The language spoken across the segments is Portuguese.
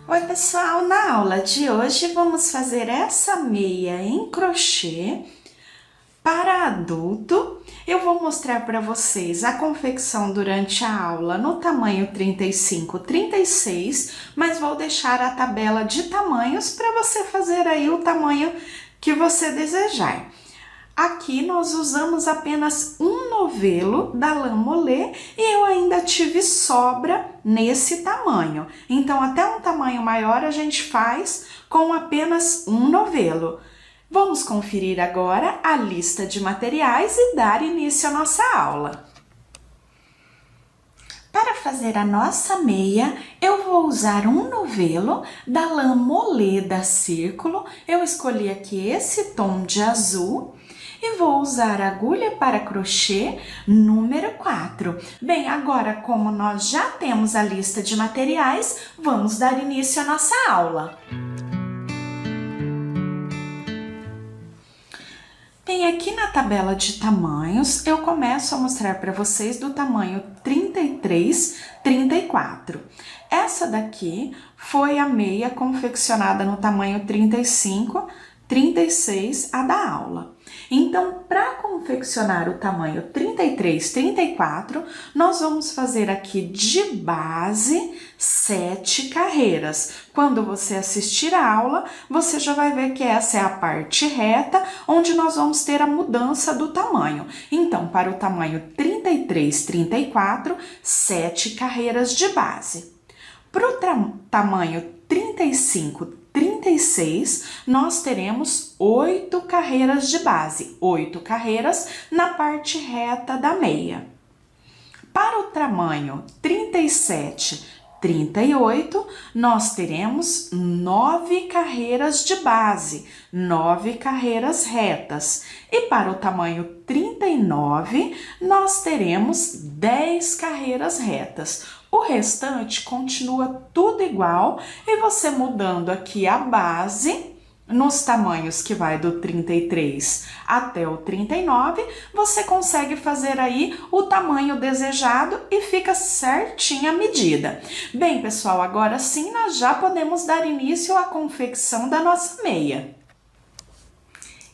Oi pessoal, na aula de hoje vamos fazer essa meia em crochê para adulto. Eu vou mostrar para vocês a confecção durante a aula no tamanho 35, 36, mas vou deixar a tabela de tamanhos para você fazer aí o tamanho que você desejar. Aqui nós usamos apenas um novelo da lã molê e eu ainda tive sobra nesse tamanho. Então, até um tamanho maior a gente faz com apenas um novelo. Vamos conferir agora a lista de materiais e dar início à nossa aula. Para fazer a nossa meia, eu vou usar um novelo da lã molê da Círculo. Eu escolhi aqui esse tom de azul. E vou usar a agulha para crochê número 4. Bem, agora como nós já temos a lista de materiais, vamos dar início à nossa aula. Bem, aqui na tabela de tamanhos, eu começo a mostrar para vocês do tamanho 33, 34. Essa daqui foi a meia confeccionada no tamanho 35, 36, a da aula. Então, para confeccionar o tamanho 33, 34, nós vamos fazer aqui de base 7 carreiras. Quando você assistir a aula, você já vai ver que essa é a parte reta, onde nós vamos ter a mudança do tamanho. Então, para o tamanho 33, 34, 7 carreiras de base. Para o tamanho 35, 36, nós teremos 8 carreiras de base, 8 carreiras na parte reta da meia. Para o tamanho 37, 38, nós teremos 9 carreiras de base, 9 carreiras retas. E para o tamanho 39, nós teremos 10 carreiras retas. O restante continua tudo igual e você mudando aqui a base, nos tamanhos que vai do 33 até o 39, você consegue fazer aí o tamanho desejado e fica certinha a medida. Bem, pessoal, agora sim nós já podemos dar início à confecção da nossa meia.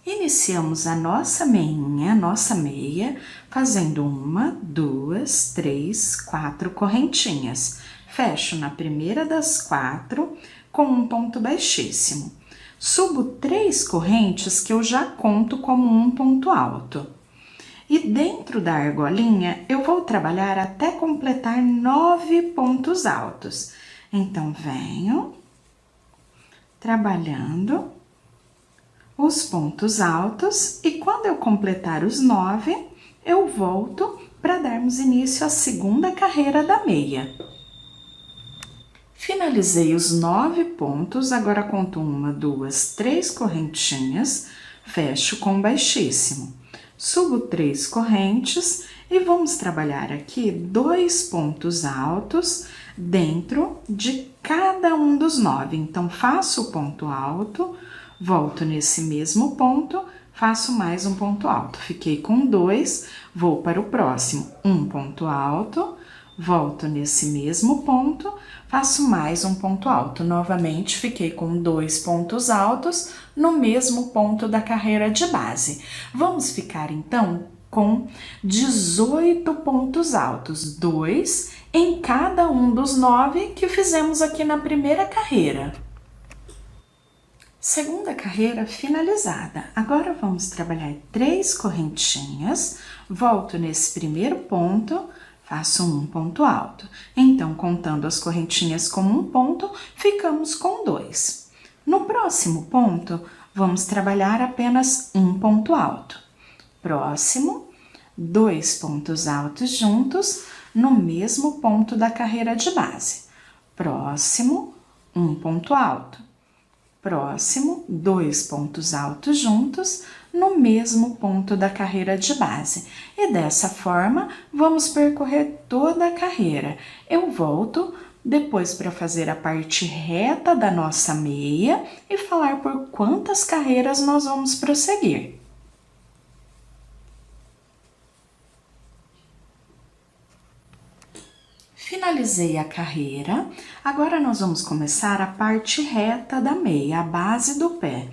Iniciamos a nossa meia, fazendo 1, 2, 3, 4 correntinhas. Fecho na primeira das 4 com um ponto baixíssimo. Subo 3 correntes que eu já conto como um ponto alto. E dentro da argolinha, eu vou trabalhar até completar 9 pontos altos. Então, venho trabalhando os pontos altos e quando eu completar os 9, eu volto para darmos início à segunda carreira da meia. Finalizei os 9 pontos, agora conto 1, 2, 3 correntinhas, fecho com baixíssimo. Subo 3 correntes e vamos trabalhar aqui 2 pontos altos dentro de cada um dos 9. Então, faço o ponto alto, volto nesse mesmo ponto, faço mais um ponto alto. Fiquei com 2, vou para o próximo. Um ponto alto, volto nesse mesmo ponto, faço mais um ponto alto. Novamente, fiquei com 2 pontos altos no mesmo ponto da carreira de base. Vamos ficar, então, com 18 pontos altos, 2 em cada um dos 9 que fizemos aqui na primeira carreira. Segunda carreira finalizada. Agora vamos trabalhar 3 correntinhas, volto nesse primeiro ponto, faço um ponto alto. Então, contando as correntinhas como um ponto, ficamos com 2. No próximo ponto, vamos trabalhar apenas um ponto alto. Próximo, 2 pontos altos juntos no mesmo ponto da carreira de base. Próximo, um ponto alto. Próximo, 2 pontos altos juntos no mesmo ponto da carreira de base. E dessa forma, vamos percorrer toda a carreira. Eu volto depois para fazer a parte reta da nossa meia e falar por quantas carreiras nós vamos prosseguir. Finalizei a carreira, agora nós vamos começar a parte reta da meia, a base do pé.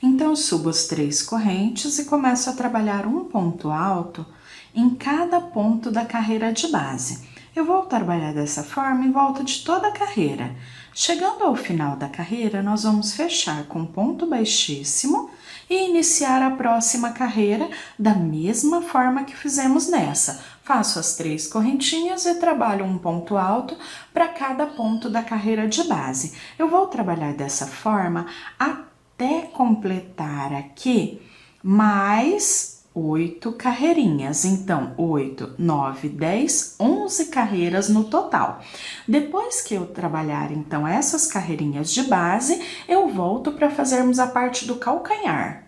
Então, eu subo as 3 correntes e começo a trabalhar um ponto alto em cada ponto da carreira de base. Eu vou trabalhar dessa forma em volta de toda a carreira. Chegando ao final da carreira, nós vamos fechar com ponto baixíssimo e iniciar a próxima carreira da mesma forma que fizemos nessa. Faço as 3 correntinhas e trabalho um ponto alto para cada ponto da carreira de base. Eu vou trabalhar dessa forma até completar aqui mais 8 carreirinhas. Então, 8, 9, 10, 11 carreiras no total. Depois que eu trabalhar, então, essas carreirinhas de base, eu volto para fazermos a parte do calcanhar.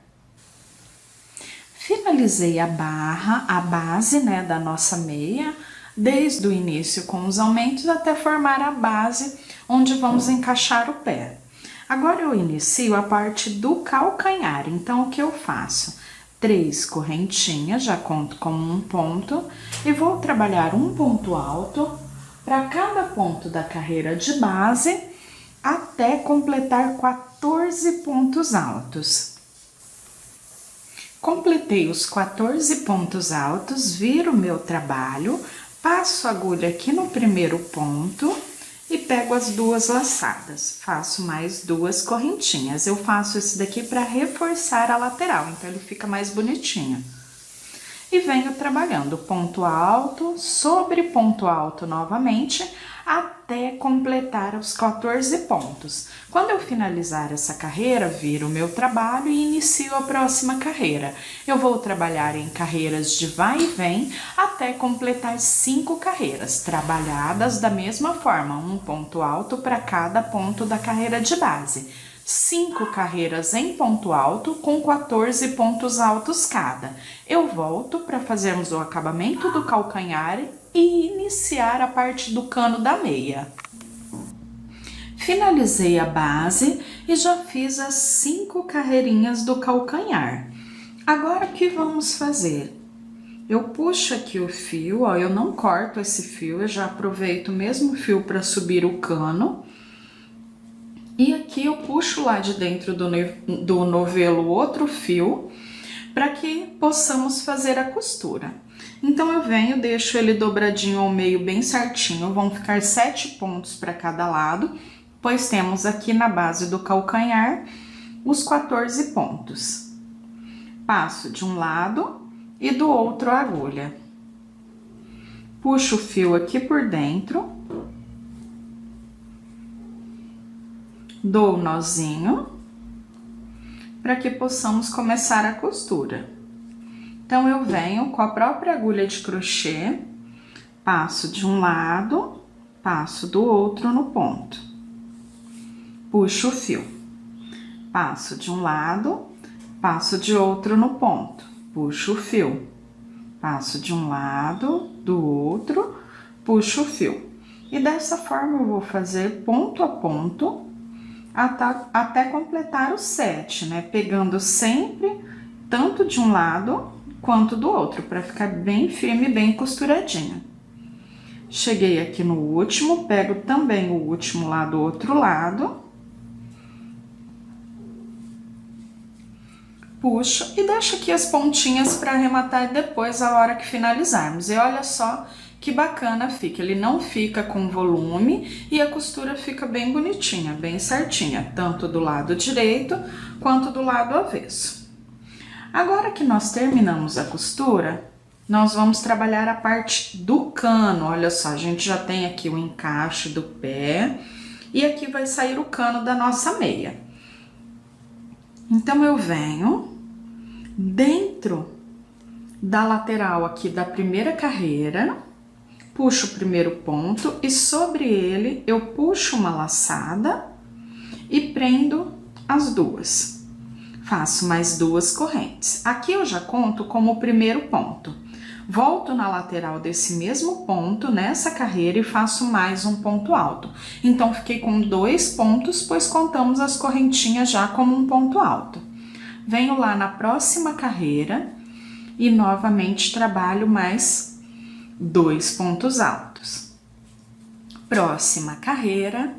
Finalizei a barra, a base, né, da nossa meia, desde o início com os aumentos até formar a base onde vamos encaixar o pé. Agora eu inicio a parte do calcanhar, então o que eu faço? 3 correntinhas, já conto como um ponto, e vou trabalhar um ponto alto para cada ponto da carreira de base até completar 14 pontos altos. Completei os 14 pontos altos, viro o meu trabalho, passo a agulha aqui no primeiro ponto e pego as 2 laçadas. Faço mais 2 correntinhas. Eu faço esse daqui para reforçar a lateral, então ele fica mais bonitinho. E venho trabalhando ponto alto sobre ponto alto novamente, até completar os 14 pontos. Quando eu finalizar essa carreira, viro o meu trabalho e inicio a próxima carreira. Eu vou trabalhar em carreiras de vai e vem até completar 5 carreiras, trabalhadas da mesma forma, um ponto alto para cada ponto da carreira de base. 5 carreiras em ponto alto com 14 pontos altos cada. Eu volto para fazermos o acabamento do calcanhar e iniciar a parte do cano da meia. Finalizei a base e já fiz as 5 carreirinhas do calcanhar. Agora o que vamos fazer? Eu puxo aqui o fio, ó, eu não corto esse fio, eu já aproveito o mesmo fio para subir o cano. E aqui eu puxo lá de dentro do novelo outro fio, para que possamos fazer a costura. Então, eu venho, deixo ele dobradinho ao meio bem certinho, vão ficar 7 pontos para cada lado, pois temos aqui na base do calcanhar os 14 pontos. Passo de um lado e do outro a agulha. Puxo o fio aqui por dentro. Dou o nozinho para que possamos começar a costura. Então, eu venho com a própria agulha de crochê, passo de um lado, passo do outro no ponto. Puxo o fio. Passo de um lado, passo de outro no ponto. Puxo o fio. Passo de um lado, do outro, puxo o fio. E dessa forma eu vou fazer ponto a ponto, até completar os 7, né? Pegando sempre tanto de um lado quanto do outro, para ficar bem firme, bem costuradinha. Cheguei aqui no último, pego também o último lá do outro lado. Puxo e deixo aqui as pontinhas para arrematar depois, a hora que finalizarmos. E olha só que bacana fica, ele não fica com volume e a costura fica bem bonitinha, bem certinha, tanto do lado direito quanto do lado avesso. Agora que nós terminamos a costura, nós vamos trabalhar a parte do cano. Olha só, a gente já tem aqui o encaixe do pé e aqui vai sair o cano da nossa meia. Então, eu venho dentro da lateral aqui da primeira carreira, puxo o primeiro ponto e sobre ele eu puxo uma laçada e prendo as 2. Faço mais 2 correntes. Aqui eu já conto como o primeiro ponto. Volto na lateral desse mesmo ponto, nessa carreira, e faço mais um ponto alto. Então, fiquei com 2 pontos, pois contamos as correntinhas já como um ponto alto. Venho lá na próxima carreira e novamente trabalho mais 2 pontos altos. Próxima carreira,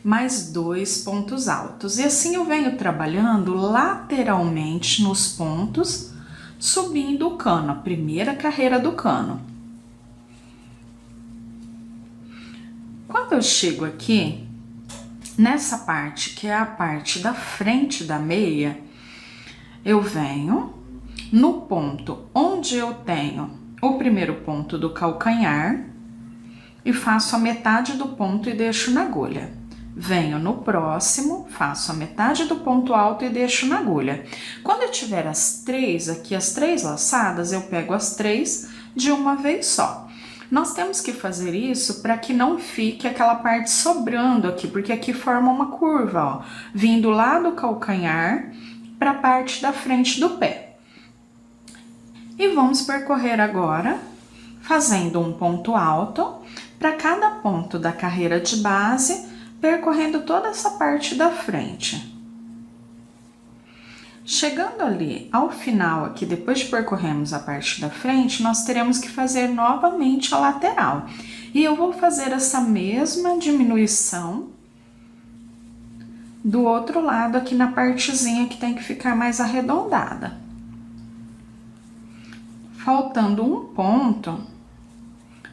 mais 2 pontos altos. E assim eu venho trabalhando lateralmente nos pontos, subindo o cano, a primeira carreira do cano. Quando eu chego aqui, nessa parte, que é a parte da frente da meia, eu venho no ponto onde eu tenho o primeiro ponto do calcanhar e faço a metade do ponto e deixo na agulha. Venho no próximo, faço a metade do ponto alto e deixo na agulha. Quando eu tiver as 3 aqui, as 3 laçadas, eu pego as 3 de uma vez só. Nós temos que fazer isso para que não fique aquela parte sobrando aqui, porque aqui forma uma curva, ó, vindo lá do calcanhar para a parte da frente do pé. E vamos percorrer agora, fazendo um ponto alto para cada ponto da carreira de base, percorrendo toda essa parte da frente. Chegando ali ao final aqui, depois de percorrermos a parte da frente, nós teremos que fazer novamente a lateral. E eu vou fazer essa mesma diminuição do outro lado aqui na partezinha que tem que ficar mais arredondada. Faltando um ponto,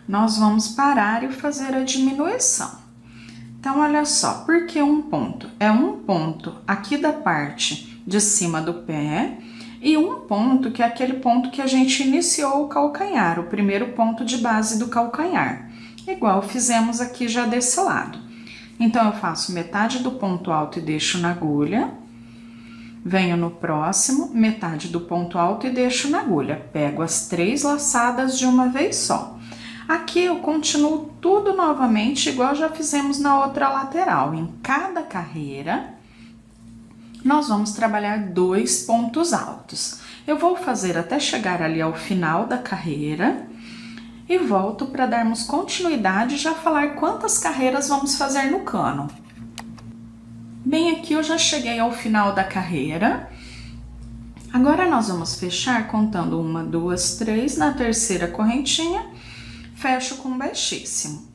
nós vamos parar e fazer a diminuição. Então, olha só, por que um ponto? É um ponto aqui da parte de cima do pé e um ponto que é aquele ponto que a gente iniciou o calcanhar, o primeiro ponto de base do calcanhar, igual fizemos aqui já desse lado. Então, eu faço metade do ponto alto e deixo na agulha, venho no próximo, metade do ponto alto e deixo na agulha, pego as 3 laçadas de uma vez só. Aqui eu continuo tudo novamente, igual já fizemos na outra lateral. Em cada carreira, nós vamos trabalhar 2 pontos altos. Eu vou fazer até chegar ali ao final da carreira e volto para darmos continuidade e já falar quantas carreiras vamos fazer no cano. Bem, aqui eu já cheguei ao final da carreira. Agora nós vamos fechar contando 1, 2, 3 na terceira correntinha, fecho com baixíssimo.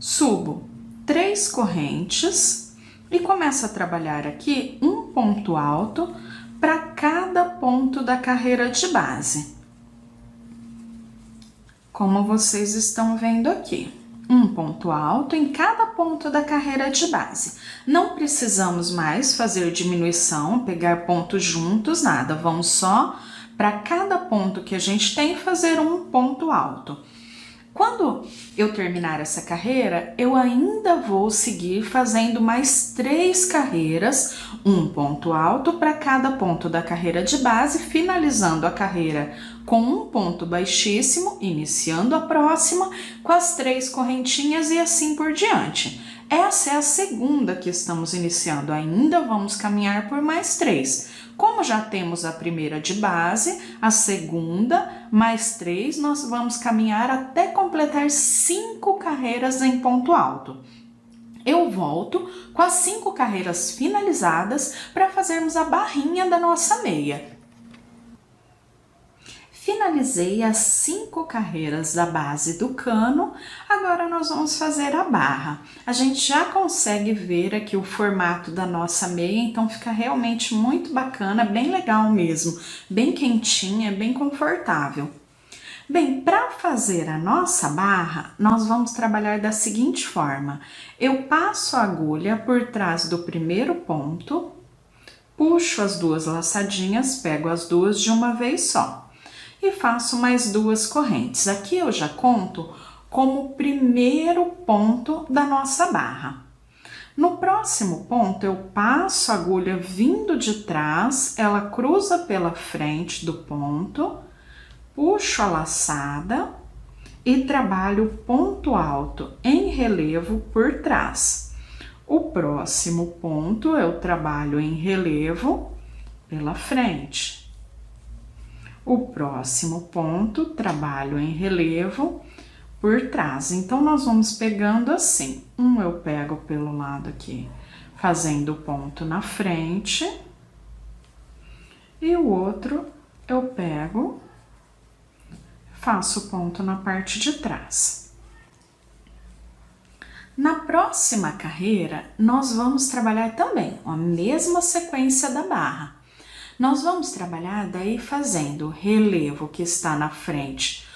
Subo 3 correntes e começo a trabalhar aqui um ponto alto para cada ponto da carreira de base. Como vocês estão vendo aqui, um ponto alto em cada ponto da carreira de base. Não precisamos mais fazer diminuição, pegar pontos juntos, nada. Vamos só para cada ponto que a gente tem fazer um ponto alto. Quando eu terminar essa carreira, eu ainda vou seguir fazendo mais 3 carreiras, um ponto alto para cada ponto da carreira de base, finalizando a carreira com um ponto baixíssimo, iniciando a próxima com as 3 correntinhas e assim por diante. Essa é a segunda que estamos iniciando, ainda vamos caminhar por mais 3. Como já temos a primeira de base, a segunda, mais 3, nós vamos caminhar até completar 5 carreiras em ponto alto. Eu volto com as 5 carreiras finalizadas para fazermos a barrinha da nossa meia. Finalizei as 5 carreiras da base do cano, agora nós vamos fazer a barra. A gente já consegue ver aqui o formato da nossa meia, então fica realmente muito bacana, bem legal mesmo, bem quentinha, bem confortável. Bem, para fazer a nossa barra, nós vamos trabalhar da seguinte forma. Eu passo a agulha por trás do primeiro ponto, puxo as 2 laçadinhas, pego as 2 de uma vez só. E faço mais 2 correntes. Aqui eu já conto como o primeiro ponto da nossa barra. No próximo ponto, eu passo a agulha vindo de trás, ela cruza pela frente do ponto, puxo a laçada e trabalho o ponto alto em relevo por trás. O próximo ponto eu trabalho em relevo pela frente. O próximo ponto, trabalho em relevo por trás. Então, nós vamos pegando assim. Um eu pego pelo lado aqui, fazendo o ponto na frente. E o outro eu pego, faço o ponto na parte de trás. Na próxima carreira, nós vamos trabalhar também a mesma sequência da barra. Nós vamos trabalhar daí fazendo o relevo que está na frente,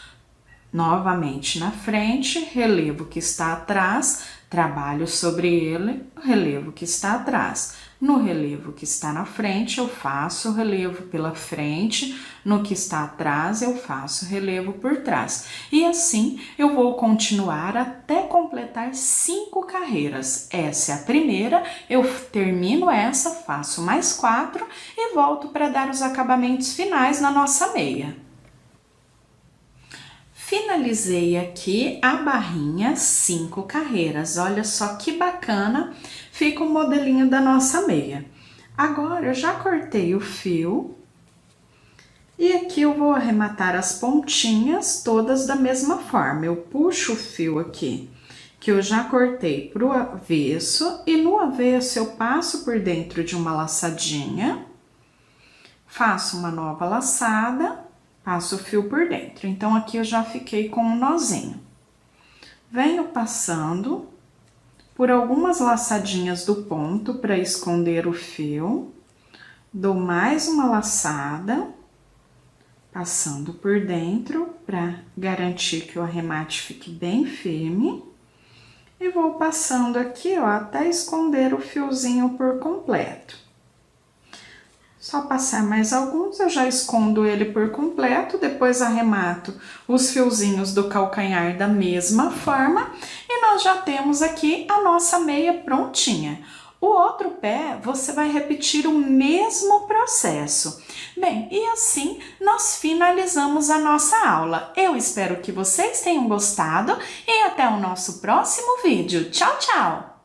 novamente na frente, relevo que está atrás, trabalho sobre ele, o relevo que está atrás. No relevo que está na frente, eu faço o relevo pela frente, no que está atrás, eu faço o relevo por trás. E assim, eu vou continuar até completar 5 carreiras. Essa é a primeira, eu termino essa, faço mais 4 e volto para dar os acabamentos finais na nossa meia. Finalizei aqui a barrinha 5 carreiras, olha só que bacana fica o modelinho da nossa meia. Agora eu já cortei o fio e aqui eu vou arrematar as pontinhas todas da mesma forma. Eu puxo o fio aqui que eu já cortei pro avesso e no avesso eu passo por dentro de uma laçadinha, faço uma nova laçada, passo o fio por dentro. Então, aqui eu já fiquei com um nozinho. Venho passando por algumas laçadinhas do ponto para esconder o fio. Dou mais uma laçada, passando por dentro para garantir que o arremate fique bem firme. E vou passando aqui, ó, até esconder o fiozinho por completo. Só passar mais alguns, eu já escondo ele por completo, depois arremato os fiozinhos do calcanhar da mesma forma e nós já temos aqui a nossa meia prontinha. O outro pé, você vai repetir o mesmo processo. Bem, e assim nós finalizamos a nossa aula. Eu espero que vocês tenham gostado e até o nosso próximo vídeo. Tchau, tchau!